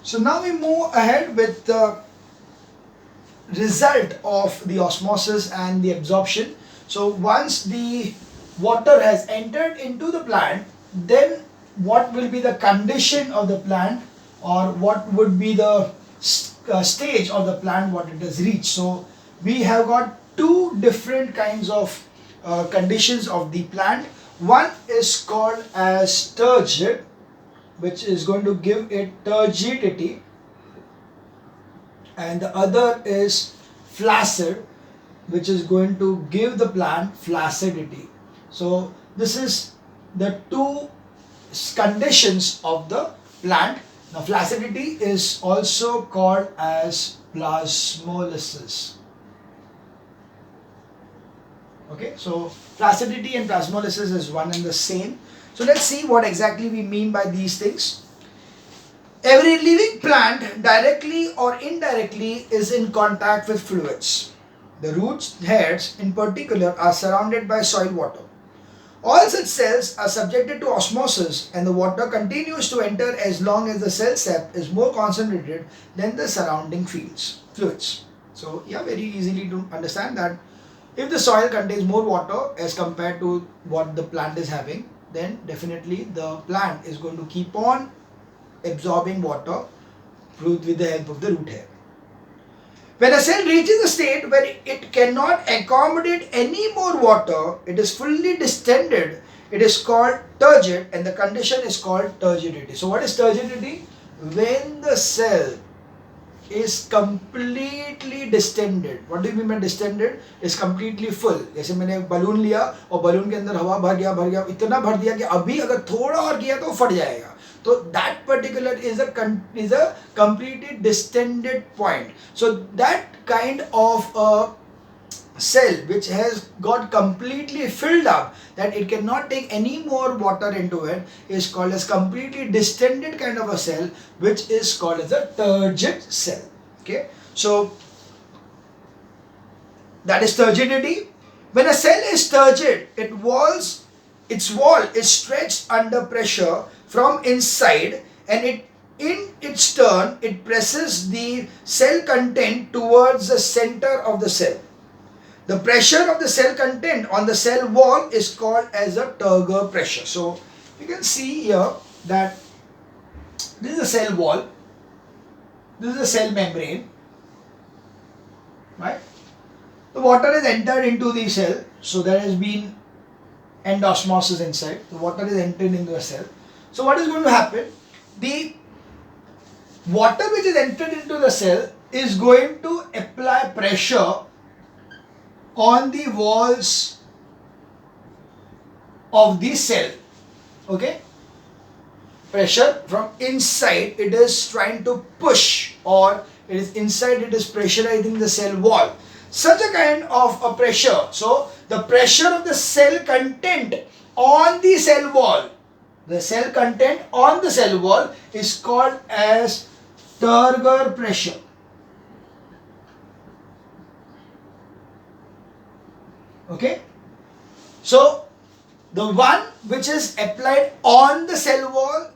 So now we move ahead with the result of the osmosis and the absorption. So once the water has entered into the plant, then what will be the condition of the plant, or what would be the stage of the plant what it has reached. So we have got two different kinds of conditions of the plant. One is called as turgid, which is going to give it turgidity, and the other is flaccid, which is going to give the plant flaccidity. So this is the two conditions of the plant. Now flaccidity is also called as plasmolysis. Okay, so flaccidity and plasmolysis is one and the same. So let's see what exactly we mean by these things. Every living plant, directly or indirectly, is in contact with fluids. The roots, heads in particular, are surrounded by soil water. All such cells are subjected to osmosis, and the water continues to enter as long as the cell sap is more concentrated than the surrounding fluids. So yeah, very easily to understand that if the soil contains more water as compared to what the plant is having, then definitely the plant is going to keep on absorbing water with the help of the root hair. When a cell reaches a state where it cannot accommodate any more water, it is fully distended. It is called turgid, and the condition is called turgidity. So what is turgidity? When the cell is completely distended. What do you mean by distended? Is completely full. जैसे मैंने balloon लिया और balloon के अंदर हवा भर गया इतना भर दिया कि अभी अगर थोड़ा और किया तो फट जाएगा. So that particular is a completely distended point. So that kind of a cell which has got completely filled up, that it cannot take any more water into it, is called as completely distended kind of a cell, which is called as a turgid cell. Okay, so that is turgidity. When a cell is turgid, its wall is stretched under pressure from inside, and in its turn it presses the cell content towards the center of the cell. The pressure of the cell content on the cell wall is called as a turgor pressure. So you can see here that this is the cell wall, this is the cell membrane, right? The water is entered into the cell, so there has been endosmosis inside. The water is entered into the cell. So what is going to happen? The water which is entered into the cell is going to apply pressure on the walls of the cell. Okay? Pressure from inside, it is trying to push, or it is inside, it is pressurizing the cell wall. Such a kind of a pressure. So the pressure of the cell content on the cell wall, the cell content on the cell wall is called as turgor pressure. Okay, so the one which is applied on the cell wall,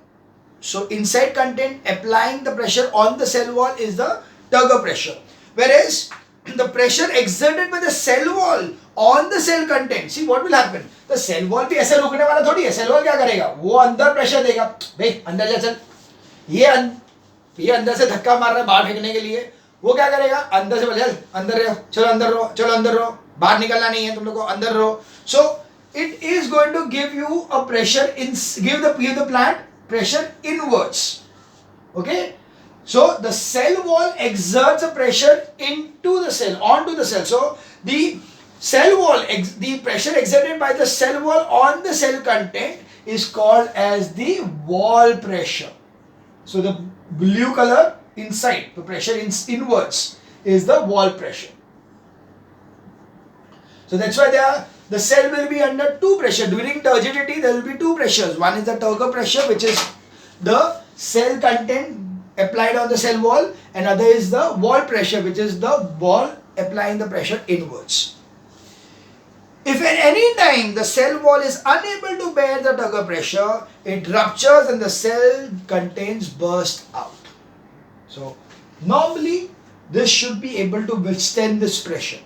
so inside content applying the pressure on the cell wall, is the turgor pressure. Whereas the pressure exerted by the cell wall on the cell content, see what will happen? The cell wall भी ऐसे रुकने वाला थोड़ी है. Cell wall क्या करेगा? वो अंदर pressure देगा. भाई अंदर जा चल. ये अंदर से धक्का मार रहा है बाहर फेंकने के लिए. वो क्या करेगा? अंदर से बोले चल अंदर रहो, चलो अंदर रहो, चलो अंदर रहो, बाहर निकलना नहीं है तुम लोग को, अंदर रहो. So it is going to give you a pressure give the plant pressure inwards. Okay. So the cell wall exerts a pressure into the cell, onto the cell. So the cell wall, the pressure exerted by the cell wall on the cell content is called as the wall pressure. So the blue color inside, the pressure inwards, is the wall pressure. So that's why the cell will be under two pressure. During turgidity, there will be two pressures. One is the turgor pressure, which is the cell content applied on the cell wall, and other is the wall pressure, which is the wall applying the pressure inwards. If at any time the cell wall is unable to bear the turgor pressure, it ruptures and the cell contents burst out. So normally this should be able to withstand this pressure.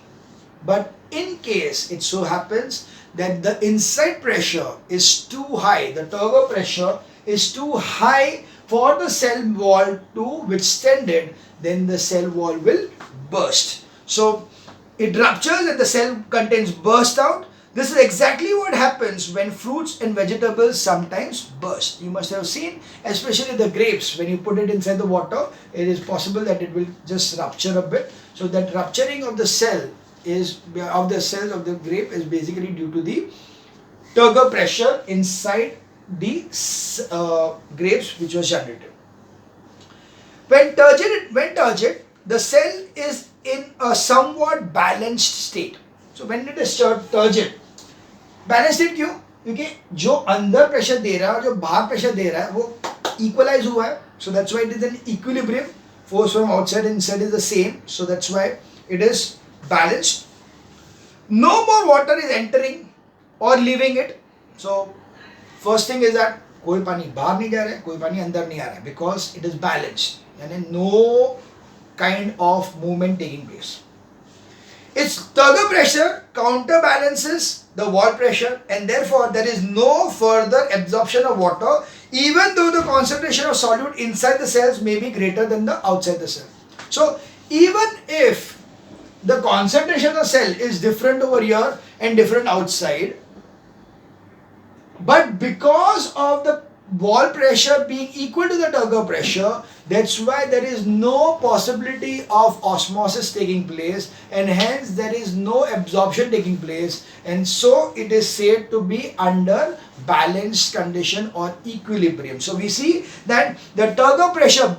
But in case it so happens that the inside pressure is too high, the turbo pressure is too high for the cell wall to withstand it, then the cell wall will burst. So it ruptures and the cell contents burst out. This is exactly what happens when fruits and vegetables sometimes burst. You must have seen, especially the grapes, when you put it inside the water, it is possible that it will just rupture a bit. So that rupturing of the cell is of the cells of the grape is basically due to the turgor pressure inside the grapes which was generated. When turgid, the cell is in a somewhat balanced state. So when it is turgid, balanced state क्यों? क्योंकि जो अंदर pressure दे रहा है और जो बाहर pressure दे रहा है वो इक्वलाइज हुआ है. So that's why it is an equilibrium. Force from outside and inside is the same. So that's why it is balanced. No more water is entering or leaving it. So first thing is that कोई पानी बाहर नहीं जा रहा है, कोई पानी अंदर नहीं आ रहा है, because it is balanced. यानी no kind of movement taking place. Its turgor pressure counterbalances the wall pressure, and therefore there is no further absorption of water, even though the concentration of solute inside the cells may be greater than the outside the cell. So even if the concentration of the cell is different over here and different outside, but because of the wall pressure being equal to the turgor pressure, that's why there is no possibility of osmosis taking place, and hence there is no absorption taking place, and so it is said to be under balanced condition or equilibrium. So we see that the turgor pressure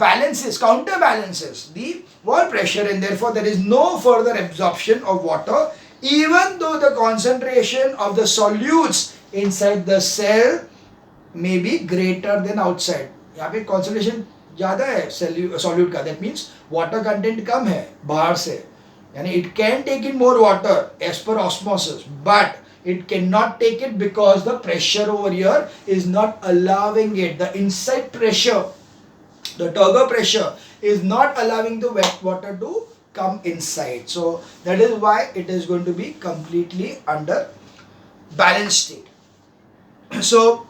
counterbalances the wall pressure, and therefore there is no further absorption of water, even though the concentration of the solutes inside the cell may be greater than outside. यहाँ पे concentration ज़्यादा है solute का, that means water content कम है बाहर से, यानी it can take in more water as per osmosis, but it cannot take it because the pressure over here is not allowing it. The inside pressure, the turgor pressure, is not allowing the wet water to come inside. So that is why it is going to be completely under balanced state. So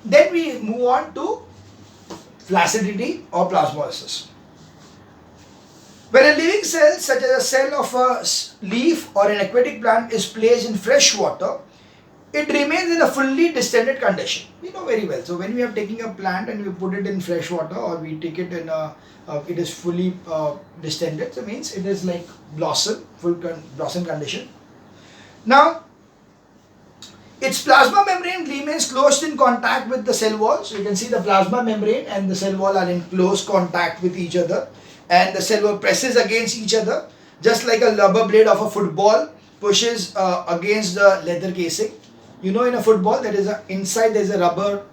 then we move on to flaccidity or plasmolysis. When a living cell, such as a cell of a leaf or an aquatic plant, is placed in fresh water, it remains in a fully distended condition. We know very well. So when we are taking a plant and we put it in fresh water, or we take it in it is fully distended, so means it is like blossom, blossom condition. Now, its plasma membrane remains closed in contact with the cell wall. So you can see the plasma membrane and the cell wall are in close contact with each other, and the cell wall presses against each other, just like a rubber blade of a football pushes against the leather casing. You know, in a football there is inside there is a rubber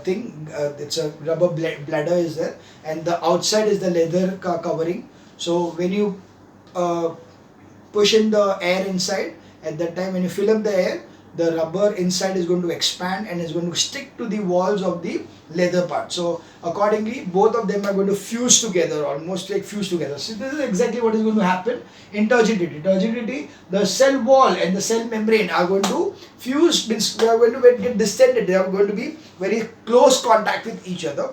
thing, it's a rubber bladder is there, and the outside is the leather covering. So when you push in the air inside, at that time when you fill up the air, the rubber inside is going to expand and is going to stick to the walls of the leather part. So accordingly both of them are going to fuse together, almost like fuse together. So this is exactly what is going to happen in turgidity. Turgidity, the cell wall and the cell membrane are going to fuse, means they are going to get distended, they are going to be very close contact with each other.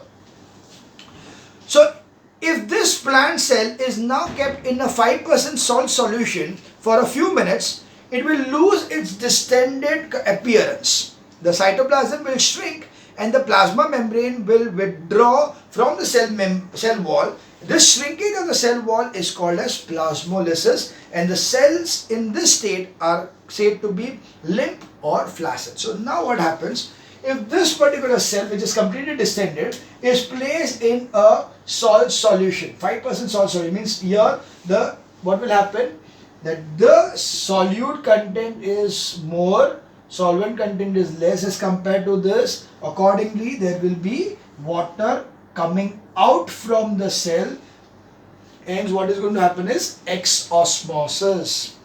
So if this plant cell is now kept in a 5% salt solution for a few minutes, it will lose its distended appearance. The cytoplasm will shrink and the plasma membrane will withdraw from the cell wall. This shrinkage of the cell wall is called as plasmolysis, and the cells in this state are said to be limp or flaccid. So now what happens, if this particular cell, which is completely distended, is placed in a salt solution, 5% salt solution, means here what will happen, that the solute content is more, solvent content is less as compared to this. Accordingly, there will be water coming out from the cell, and what is going to happen is exosmosis.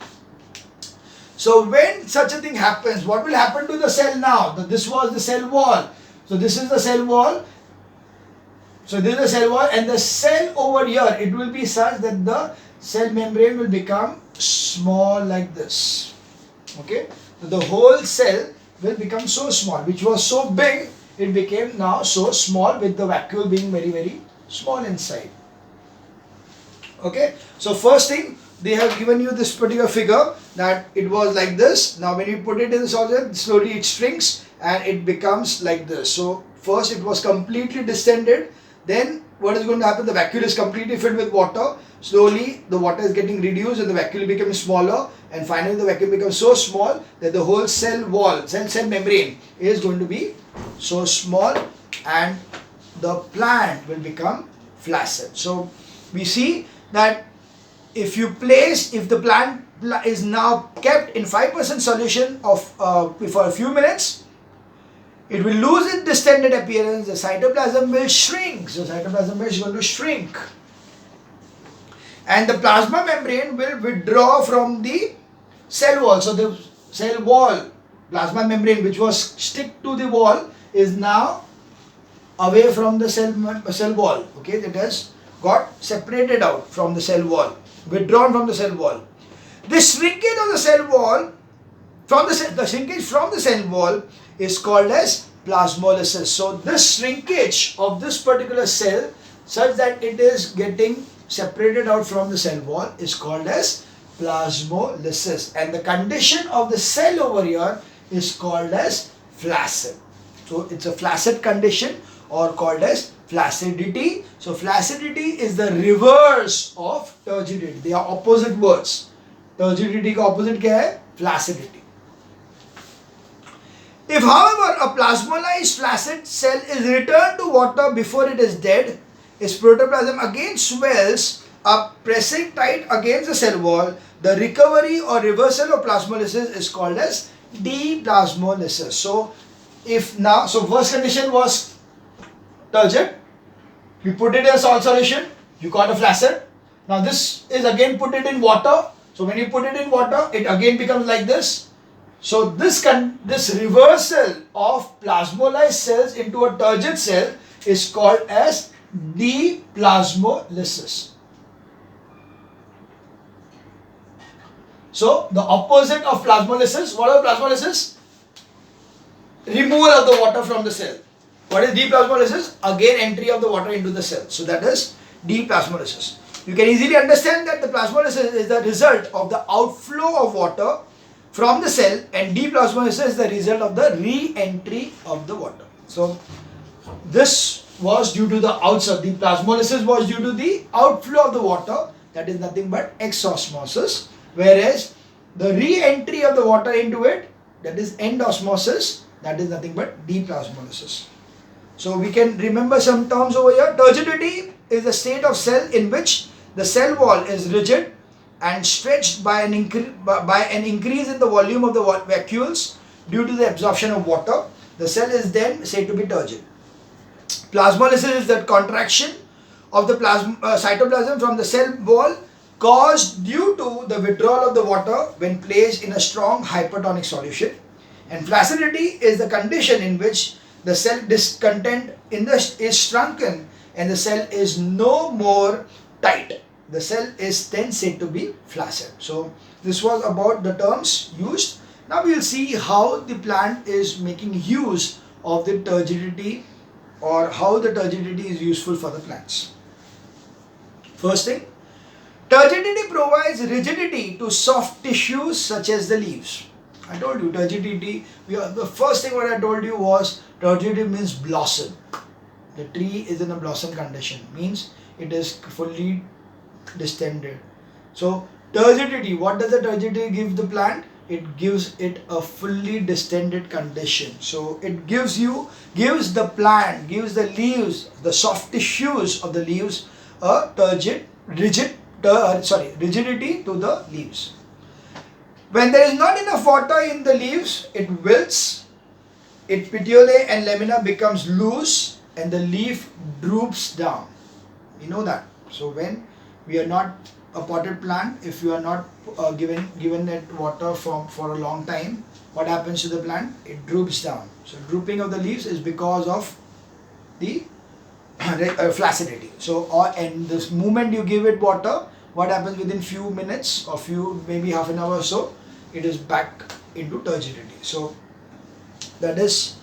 So when such a thing happens, what will happen to the cell now? This was the cell wall. So this is the cell wall. So this is the cell wall, and the cell over here, it will be such that the cell membrane will become small like this. Okay, so the whole cell will become so small, which was so big, it became now so small with the vacuole being very, very small inside. Okay, so first thing, they have given you this particular figure that it was like this. Now when you put it in the solvent, slowly it shrinks and it becomes like this. So first it was completely distended. Then what is going to happen? The vacuole is completely filled with water. Slowly the water is getting reduced and the vacuole becomes smaller, and finally the vacuole becomes so small that the whole cell wall, cell membrane is going to be so small, and the plant will become flaccid. So we see that if the plant is now kept in 5% solution of for a few minutes, it will lose its distended appearance. The cytoplasm will shrink. So cytoplasm is going to shrink, and the plasma membrane will withdraw from the cell wall. So the cell wall, plasma membrane, which was stick to the wall, is now away from the cell wall. Okay, it has got separated out from the cell wall, withdrawn from the cell wall. This shrinkage of the cell wall, the shrinkage from the cell wall is called as plasmolysis. So this shrinkage of this particular cell, such that it is getting separated out from the cell wall, is called as plasmolysis, and the condition of the cell over here is called as flaccid. So it's a flaccid condition, or called as flaccidity. So flaccidity is the reverse of turgidity. They are opposite words. Turgidity का opposite क्या है? Flaccidity. If, however, a plasmolized flaccid cell is returned to water before it is dead, its protoplasm again swells up, pressing tight against the cell wall. The recovery or reversal of plasmolysis is called as deplasmolysis. So first condition was turgid. We put it in a salt solution, you got a flaccid. Now this is again put it in water. So when you put it in water, it again becomes like this. So this reversal of plasmolized cells into a turgid cell is called as deplasmolysis. So the opposite of plasmolysis, what is plasmolysis? Removal of the water from the cell. What is deplasmolysis? Again entry of the water into the cell. So that is deplasmolysis. You can easily understand that the plasmolysis is the result of the outflow of water from the cell, and deplasmolysis is the result of the re-entry of the water. So this was due to the outside. The plasmolysis was due to the outflow of the water, that is nothing but exosmosis, whereas the re-entry of the water into it, that is endosmosis, that is nothing but deplasmolysis. So we can remember some terms over here. Turgidity is a state of cell in which the cell wall is rigid and stretched by an increase in the volume of the vacuoles due to the absorption of water. The cell is then said to be turgid. Plasmolysis is the contraction of the cytoplasm from the cell wall caused due to the withdrawal of the water when placed in a strong hypertonic solution. And flaccidity is the condition in which the cell discontent is shrunken and the cell is no more tight. The cell is then said to be flaccid. So this was about the terms used. Now we will see how the plant is making use of the turgidity, or how the turgidity is useful for the plants. First thing, turgidity provides rigidity to soft tissues such as the leaves. I told you turgidity, the first thing what I told you was turgidity means blossom. The tree is in a blossom condition, means it is fully distended. So turgidity, what does the turgidity give the plant? It gives it a fully distended condition. So it gives the plant, gives the leaves, the soft tissues of the leaves a rigidity to the leaves. When there is not enough water in the leaves, it wilts, its petiole and lamina becomes loose and the leaf droops down. You know that. So when we are not a potted plant, if you are not given it water for a long time, what happens to the plant? It droops down. So drooping of the leaves is because of the flaccidity. So and this moment you give it water, what happens within few minutes or maybe half an hour or so, it is back into turgidity. So that is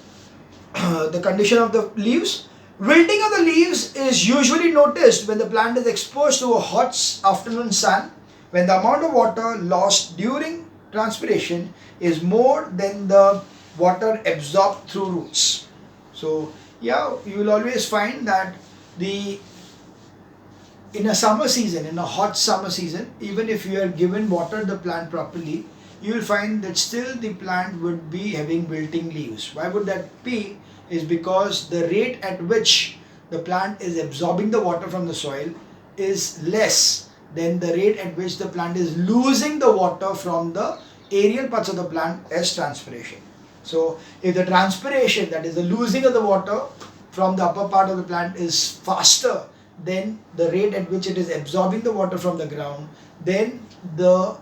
the condition of the leaves. Wilting of the leaves is usually noticed when the plant is exposed to a hot afternoon sun, when the amount of water lost during transpiration is more than the water absorbed through roots. So yeah, you will always find that in a summer season, in a hot summer season, even if you are given water the plant properly, you will find that still the plant would be having wilting leaves. Why would that be? Is because the rate at which the plant is absorbing the water from the soil is less than the rate at which the plant is losing the water from the aerial parts of the plant as transpiration. So if the transpiration, that is the losing of the water from the upper part of the plant, is faster than the rate at which it is absorbing the water from the ground, then the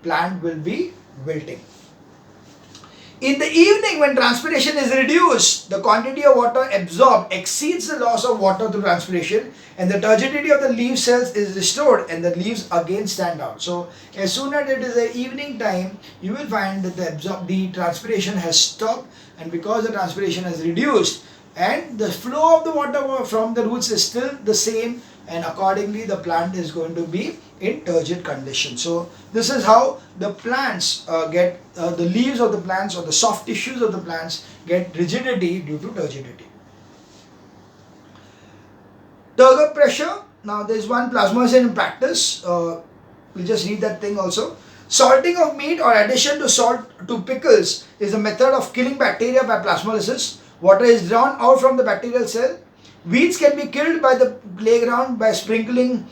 plant will be wilting. In the evening, when transpiration is reduced, the quantity of water absorbed exceeds the loss of water through transpiration, and the turgidity of the leaf cells is restored, and the leaves again stand out. So as soon as it is the evening time, you will find that the transpiration has stopped, and because the transpiration has reduced, and the flow of the water from the roots is still the same, and accordingly the plant is going to be in turgid condition. So this is how the plants get the leaves of the plants or the soft tissues of the plants get rigidity due to turgidity. Turgor pressure. Now there is one plasmocene in practice. We'll just read that thing also. Salting of meat or addition to salt to pickles is a method of killing bacteria by plasmolysis. Water is drawn out from the bacterial cell. Weeds can be killed by the playground by sprinkling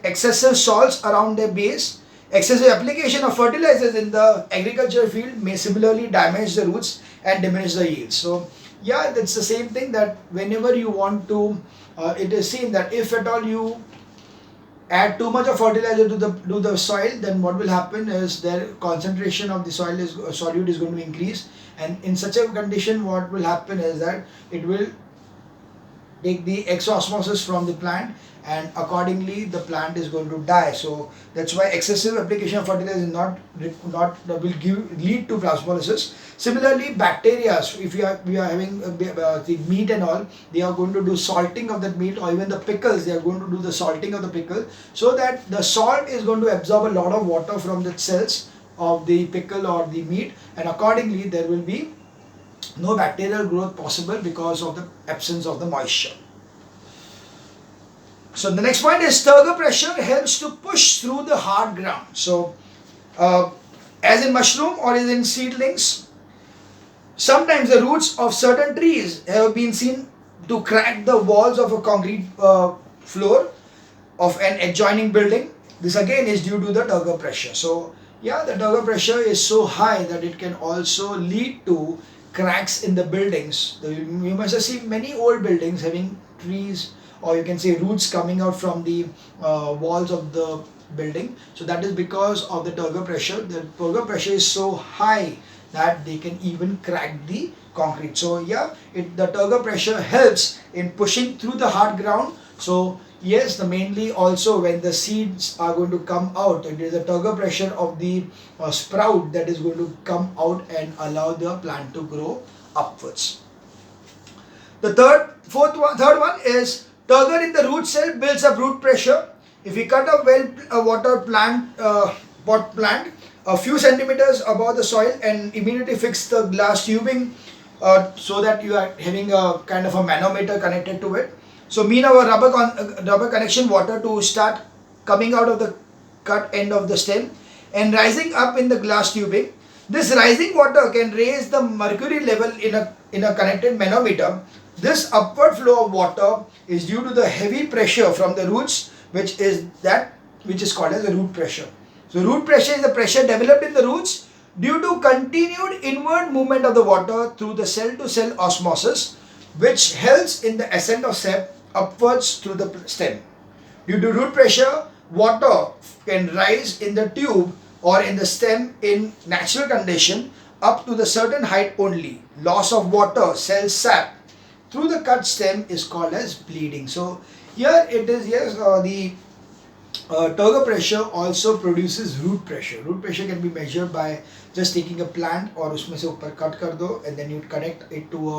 excessive salts around their base. Excessive application of fertilizers in the agricultural field may similarly damage the roots and diminish the yields. So yeah, that's the same thing, that whenever you want to, it is seen that if at all you add too much of fertilizer to the soil, then what will happen is their concentration of the soil is solute is going to increase, and in such a condition what will happen is that it will take the exosmosis from the plant, and accordingly the plant is going to die. So that's why excessive application of fertilizer is not will lead to plasmolysis. Similarly, bacteria, if we are having the meat and all, they are going to do salting of that meat, or even the pickles, they are going to do the salting of the pickle, so that the salt is going to absorb a lot of water from the cells of the pickle or the meat, and accordingly there will be no bacterial growth possible because of the absence of the moisture. So the next point is turgor pressure helps to push through the hard ground. So as in mushroom or as in seedlings, sometimes the roots of certain trees have been seen to crack the walls of a concrete floor of an adjoining building. This again is due to the turgor pressure. So yeah, the turgor pressure is so high that it can also lead to cracks in the buildings. You must have seen many old buildings having trees, or you can say roots, coming out from the walls of the building. So that is because of the turgor pressure. The turgor pressure is so high that they can even crack the concrete. So yeah, the turgor pressure helps in pushing through the hard ground. So yes, mainly also when the seeds are going to come out, it is the turgor pressure of the sprout that is going to come out and allow the plant to grow upwards. The third one is turgor in the root cell builds up root pressure. If we cut a well-water pot plant a few centimeters above the soil and immediately fix the glass tubing so that you are having a kind of a manometer connected to it. So mean our rubber connection water to start coming out of the cut end of the stem and rising up in the glass tubing. This rising water can raise the mercury level in a connected manometer. This upward flow of water is due to the heavy pressure from the roots, which is called as the root pressure. So root pressure is the pressure developed in the roots due to continued inward movement of the water through the cell-to-cell osmosis, which helps in the ascent of sap upwards through the stem. Due to root pressure, water can rise in the tube or in the stem in natural condition up to the certain height only. Loss of water, cell sap through the cut stem is called as bleeding. So here it is, yes, the turgor pressure also produces root pressure. Root pressure can be measured by just taking a plant और उसमें से ऊपर cut कर दो, and then you connect it to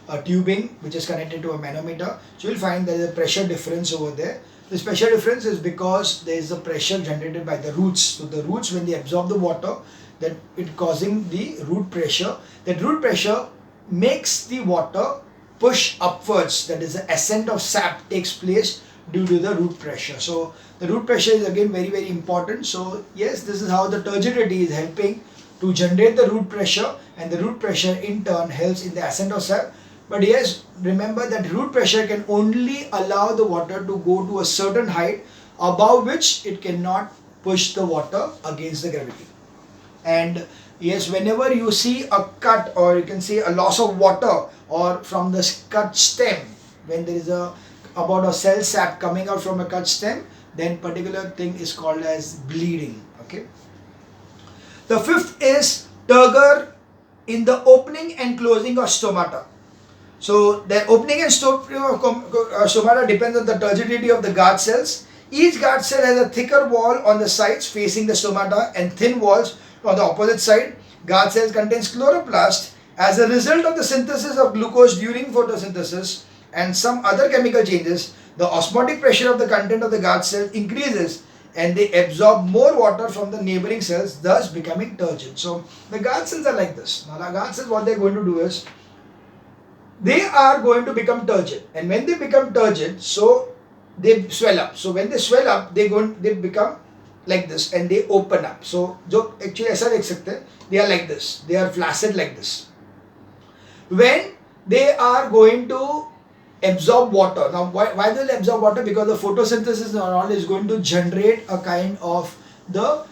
a tubing which is connected to a manometer. So you'll find there is a pressure difference over there. This pressure difference is because there is a pressure generated by the roots. So the roots, when they absorb the water, that it causing the root pressure. That root pressure makes the water push upwards. That is, the ascent of sap takes place due to the root pressure. So the root pressure is again very, very important. So yes, this is how the turgidity is helping to generate the root pressure, and the root pressure in turn helps in the ascent of sap. But yes, remember that root pressure can only allow the water to go to a certain height above which it cannot push the water against the gravity. And yes, whenever you see a cut, or you can see a loss of water or from the cut stem, when there is about a cell sap coming out from a cut stem, then particular thing is called as bleeding. Okay. The fifth is turgor in the opening and closing of stomata. So the opening and stomata depends on the turgidity of the guard cells. Each guard cell has a thicker wall on the sides facing the stomata and thin walls on the opposite side. Guard cells contains chloroplast. As a result of the synthesis of glucose during photosynthesis and some other chemical changes, the osmotic pressure of the content of the guard cell increases, and they absorb more water from the neighboring cells, thus becoming turgid. So the guard cells are like this. Now the guard cells, what they are going to do is, they are going to become turgid, and when they become turgid, so they swell up. So when they swell up, they become like this, and they open up. So जो actually ऐसा देख सकते हैं, they are like this. They are flaccid like this. When they are going to absorb water. Now why they will absorb water? Because the photosynthesis and all is going to generate a kind of the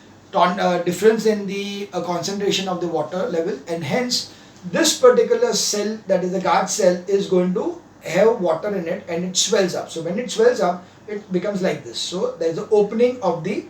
difference in the concentration of the water level, and hence this particular cell, that is the guard cell, is going to have water in it, and it swells up. So when it swells up, it becomes like this. So there is the opening of the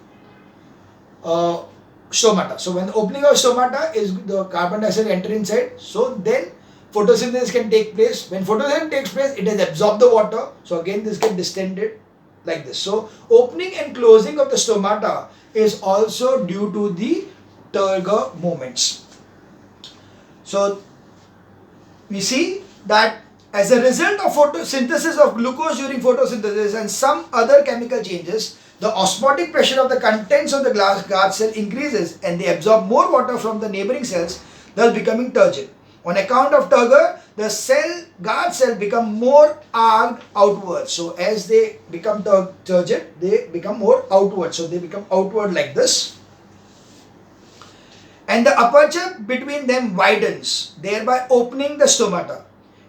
stomata. So when the opening of stomata is the carbon dioxide enter inside, so then photosynthesis can take place. When photosynthesis takes place, it has absorbed the water. So again this gets distended like this. So opening and closing of the stomata is also due to the turgor movements. So we see that as a result of photosynthesis of glucose during photosynthesis and some other chemical changes, the osmotic pressure of the contents of the guard cell increases, and they absorb more water from the neighboring cells, thus becoming turgid. On account of turgor, the guard cell become more arced outwards. So as they become turgid, they become more outward. So they become outward like this. And the aperture between them widens, thereby opening the stomata.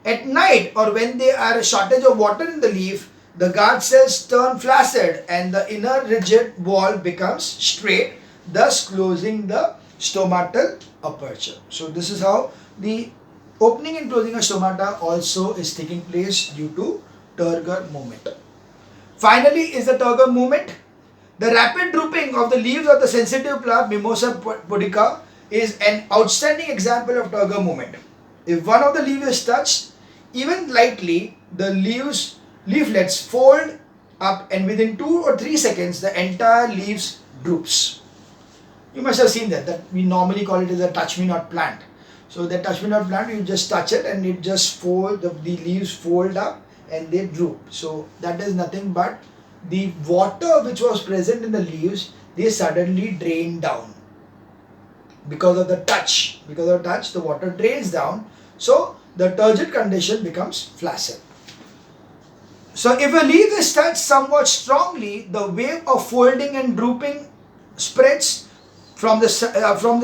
At night, or when there are a shortage of water in the leaf, the guard cells turn flaccid and the inner rigid wall becomes straight, thus closing the stomatal aperture. So this is how the opening and closing of stomata also is taking place due to turgor movement. Finally is the turgor movement. The rapid drooping of the leaves of the sensitive plant Mimosa pudica is an outstanding example of turgor movement. If one of the leaves is touched, even lightly, the leaflets fold up, and within 2 or 3 seconds, the entire leaves droops. You must have seen that we normally call it as a touch me not plant. So the touch me not plant, you just touch it and it just the leaves fold up and they droop. So that is nothing but the water which was present in the leaves, they suddenly drain down. Because of the touch, the water drains down. So the turgid condition becomes flaccid. So if a leaf is touched somewhat strongly, the wave of folding and drooping spreads from the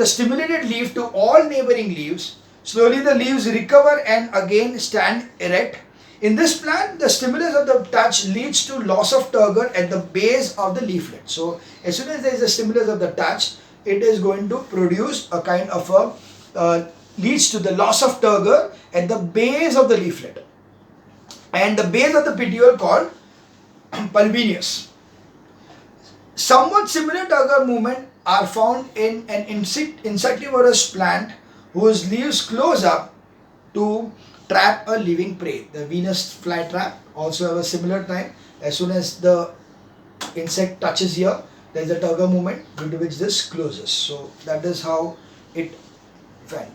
stimulated leaf to all neighboring leaves. Slowly the leaves recover and again stand erect. In this plant, the stimulus of the touch leads to loss of turgor at the base of the leaflet. So as soon as there is a stimulus of the touch, it is going to produce a kind of leads to the loss of turgor at the base of the leaflet, and the base of the petiole called pulvineus. Somewhat similar turgor movement are found in an insectivorous plant whose leaves close up to trap a living prey. The Venus flytrap also have a similar time. As soon as the insect touches here, there is a turgor movement due to which this closes. So that is how it went.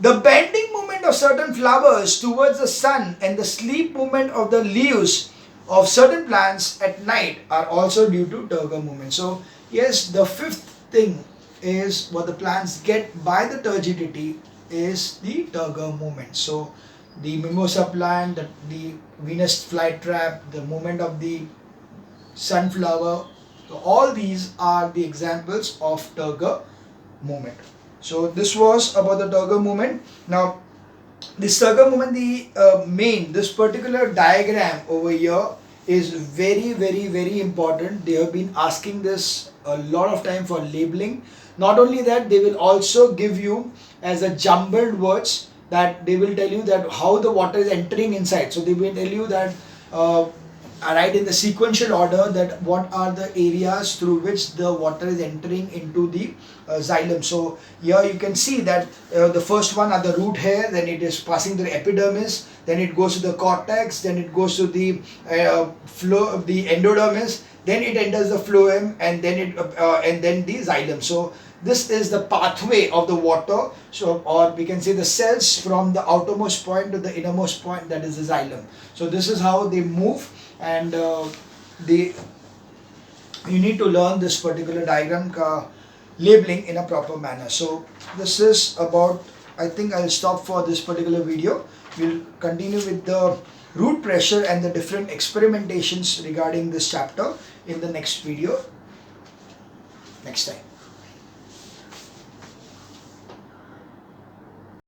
The bending movement of certain flowers towards the sun and the sleep movement of the leaves of certain plants at night are also due to turgor movement. So yes, the fifth thing is what the plants get by the turgidity is the turgor movement. So the mimosa plant, the Venus flytrap, the movement of the sunflower, so all these are the examples of turgor movement. So this was about the turgor movement. Now this turgor movement, this particular diagram over here is very important. They have been asking this a lot of time for labeling. Not only that, they will also give you as a jumbled words, that they will tell you that how the water is entering inside. So they will tell you that right in the sequential order, that what are the areas through which the water is entering into the xylem. So here you can see that the first one are the root hair, then it is passing the epidermis, then it goes to the cortex, then it goes to the the endodermis, then it enters the phloem, and then the xylem. So this is the pathway of the water. So, or we can say the cells from the outermost point to the innermost point, that is the xylem. So this is how they move, and you need to learn this particular diagram labeling in a proper manner. So this is about, I think I'll stop for this particular video. We'll continue with the root pressure and the different experimentations regarding this chapter in the next video next time.